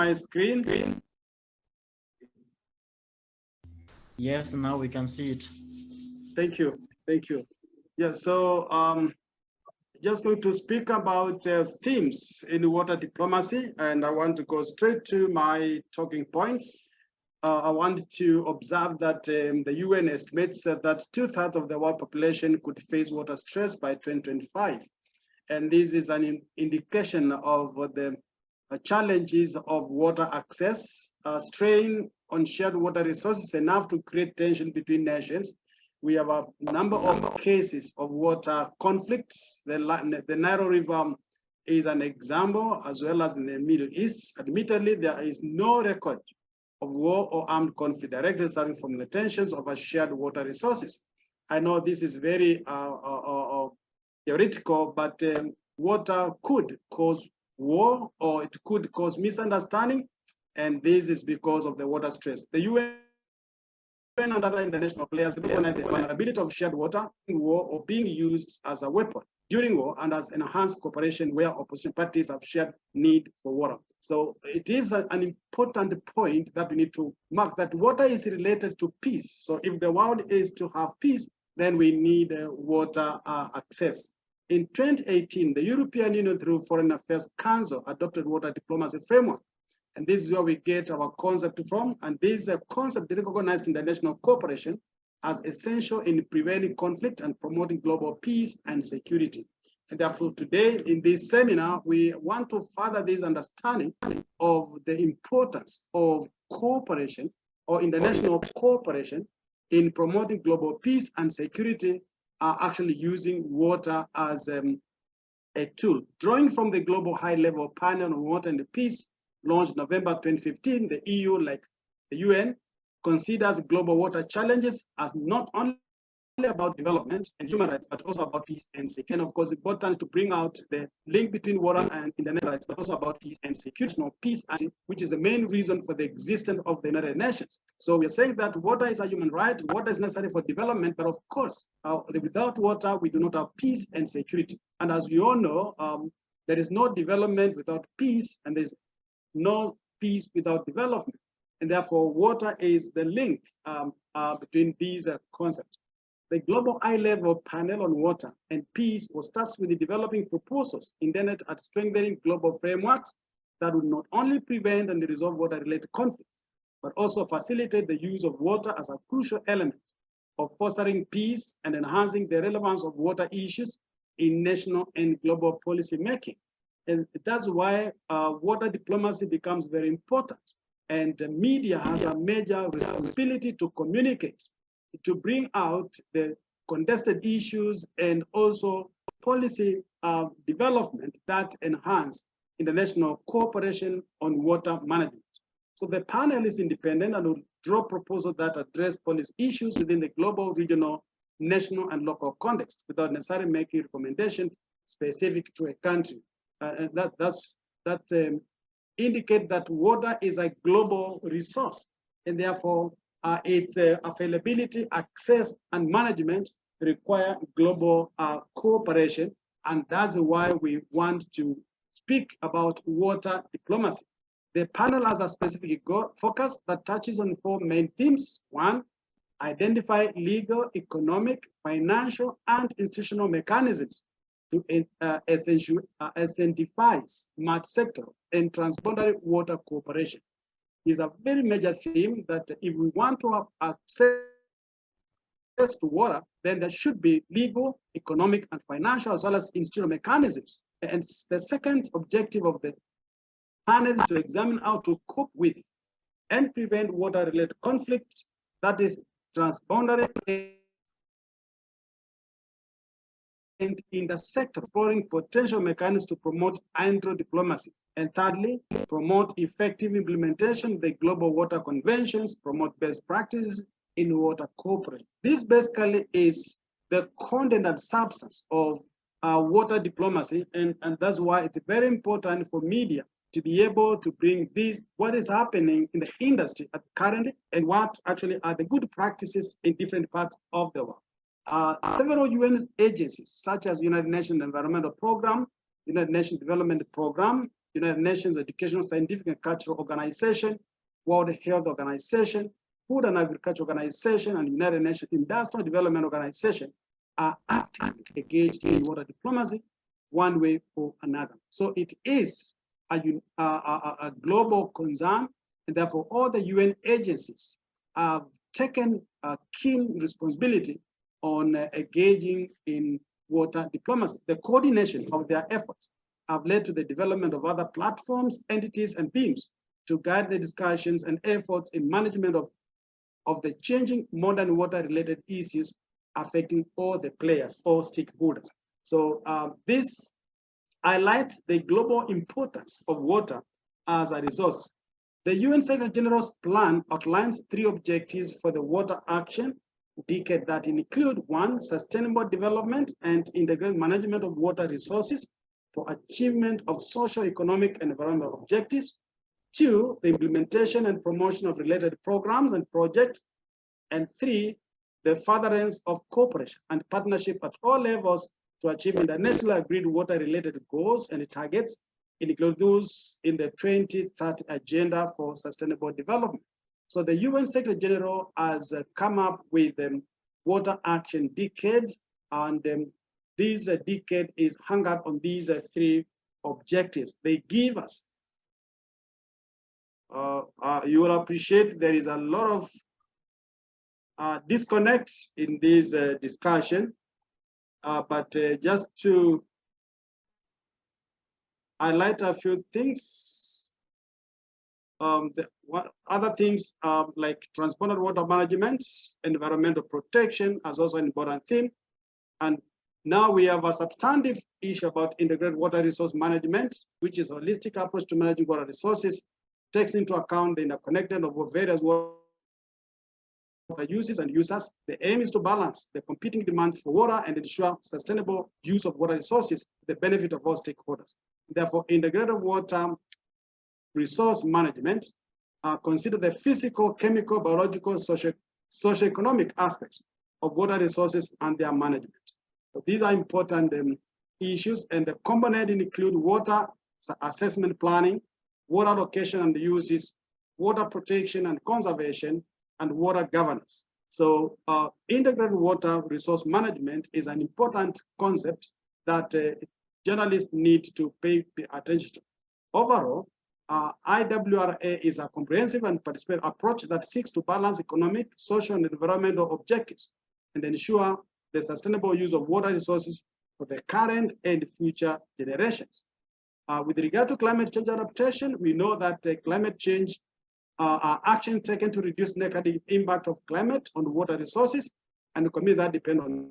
my screen? Yes, now we can see it. Thank you. Thank you. Yeah, so just going to speak about themes in water diplomacy, and I want to go straight to my talking points. I want to observe that the UN estimates that 2/3 of the world population could face water stress by 2025. And this is an indication of the challenges of water access, strain on shared water resources enough to create tension between nations. We have a number of cases of water conflicts. The Nile River is an example, as well as in the Middle East. Admittedly, there is no record of war or armed conflict directly resulting from the tensions of our shared water resources. I know this is very theoretical, but water could cause war, or it could cause misunderstanding, and this is because of the water stress. The UN and other international players recognize the vulnerability of shared water in war or being used as a weapon during war, and as enhanced cooperation where opposition parties have shared need for water. So it is an important point that we need to mark, that water is related to peace. So if the world is to have peace, then we need water access. In 2018, the European Union, through Foreign Affairs Council, adopted water diplomacy framework. And this is where we get our concept from. And this concept recognized international cooperation as essential in preventing conflict and promoting global peace and security. And therefore, today in this seminar, we want to further this understanding of the importance of cooperation or international cooperation in promoting global peace and security, actually using water as a tool. Drawing from the Global High-Level Panel on Water and Peace, launched November 2015, the EU, like the UN, considers global water challenges as not only about development and human rights, but also about peace and security. And of course, important to bring out the link between water and international rights, but also about peace and security, peace, which is the main reason for the existence of the United Nations. So we're saying that water is a human right, water is necessary for development, but of course, without water, we do not have peace and security. And as we all know, there is no development without peace, and there's no peace without development. And therefore, water is the link between these concepts. The Global High-Level Panel on Water and Peace was tasked with developing proposals intended at strengthening global frameworks that would not only prevent and resolve water-related conflicts, but also facilitate the use of water as a crucial element of fostering peace and enhancing the relevance of water issues in national and global policy making. And that's why water diplomacy becomes very important. And the media has a major responsibility to communicate, to bring out the contested issues and also policy development that enhance international cooperation on water management. So the panel is independent and will draw proposals that address policy issues within the global, regional, national, and local context without necessarily making recommendations specific to a country. And that indicate that water is a global resource, and therefore its availability, access, and management require global cooperation, and that's why we want to speak about water diplomacy. The panel has a specific focus that touches on 4 main themes. 1, identify legal, economic, financial, and institutional mechanisms to incentivize multi-sector and transboundary water cooperation. Is a very major theme that if we want to have access to water, then there should be legal, economic, and financial, as well as institutional mechanisms. And the second objective of the panel is to examine how to cope with and prevent water-related conflict, that is transboundary and in the sector, exploring potential mechanisms to promote hydro-diplomacy. And thirdly, promote effective implementation of the Global Water Conventions, promote best practices in water cooperation. This basically is the content and substance of water diplomacy, and that's why it's very important for media to be able to bring this, what is happening in the industry currently, and what actually are the good practices in different parts of the world. Several UN agencies, such as United Nations Environmental Program, United Nations Development Program, United Nations Educational, Scientific and Cultural Organization, World Health Organization, Food and Agriculture Organization, and United Nations Industrial Development Organization are actively engaged in water diplomacy one way or another. So it is a global concern, and therefore all the UN agencies have taken a keen responsibility on engaging in water diplomacy. The coordination of their efforts have led to the development of other platforms, entities, and themes to guide the discussions and efforts in management of the changing modern water-related issues affecting all the players, all stakeholders. So this highlights the global importance of water as a resource. The UN Secretary General's plan outlines 3 objectives for the water action decade that include: 1, sustainable development and integrated management of water resources for achievement of social, economic, and environmental objectives; 2, the implementation and promotion of related programs and projects; and 3, the furtherance of cooperation and partnership at all levels to achieve internationally agreed water-related goals and targets, including those in the 2030 Agenda for Sustainable Development. So the UN Secretary General has come up with Water Action Decade, and this decade is hung up on these 3 objectives. They give us, you will appreciate there is a lot of disconnect in this discussion, but just to highlight a few things. Other things like transponder water management, environmental protection as also an important theme. And now we have a substantive issue about integrated water resource management, which is a holistic approach to managing water resources, takes into account the interconnected of various water uses and users. The aim is to balance the competing demands for water and ensure sustainable use of water resources to the benefit of all stakeholders. Therefore, integrated water resource management consider the physical, chemical, biological, socio-economic aspects of water resources and their management. So these are important issues, and the components include water assessment planning, water allocation and uses, water protection and conservation, and water governance. So integrated water resource management is an important concept that journalists need to pay attention to. Overall, IWRA is a comprehensive and participatory approach that seeks to balance economic, social, and environmental objectives and ensure the sustainable use of water resources for the current and future generations. With regard to climate change adaptation, we know that climate change action taken to reduce negative impact of climate on water resources, and the community that depend on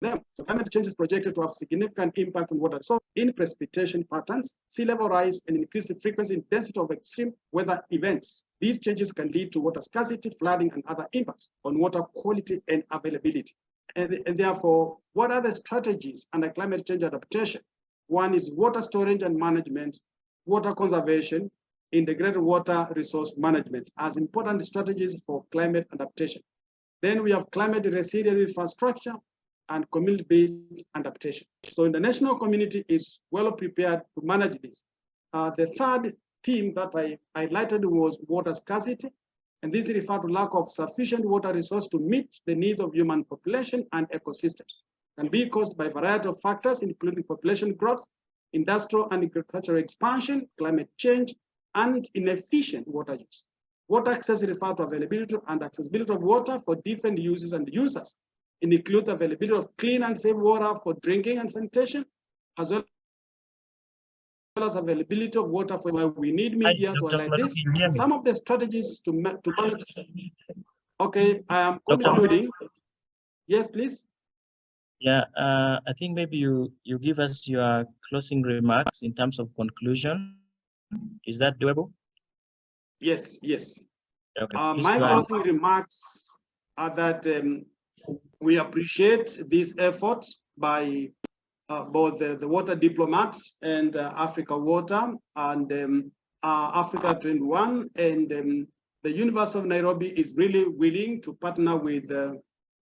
them. So climate change is projected to have significant impact on water resources in precipitation patterns, sea level rise, and increased frequency and intensity of extreme weather events. These changes can lead to water scarcity, flooding, and other impacts on water quality and availability. And therefore, what are the strategies under climate change adaptation? One is water storage and management, water conservation, integrated water resource management as important strategies for climate adaptation. Then we have climate resilient infrastructure and community-based adaptation. So the national community is well prepared to manage this. The third theme that I highlighted was water scarcity, and this refers to lack of sufficient water resource to meet the needs of human population and ecosystems. Can be caused by a variety of factors, including population growth, industrial and agricultural expansion, climate change, and inefficient water use. Water access refers to availability and accessibility of water for different uses and users. It includes availability of clean and safe water for drinking and sanitation, as well as availability of water for where we need media to highlight this. Some of the strategies to manage. Okay, I am concluding. Yes, please. Yeah, I think maybe you give us your closing remarks in terms of conclusion. Is that doable? Yes, yes. Okay, my closing remarks are that we appreciate this effort by both the water diplomats and Africa Water and Africa 21, and the University of Nairobi is really willing to partner with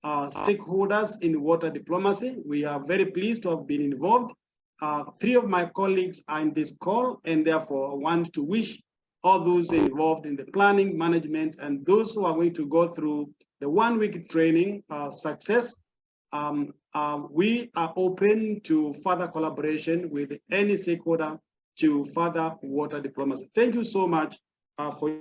stakeholders in water diplomacy. We are very pleased to have been involved, 3 of my colleagues are in this call, and therefore I want to wish all those involved in the planning, management, and those who are going to go through the 1-week training success. We are open to further collaboration with any stakeholder to further water diplomacy. Thank you so much for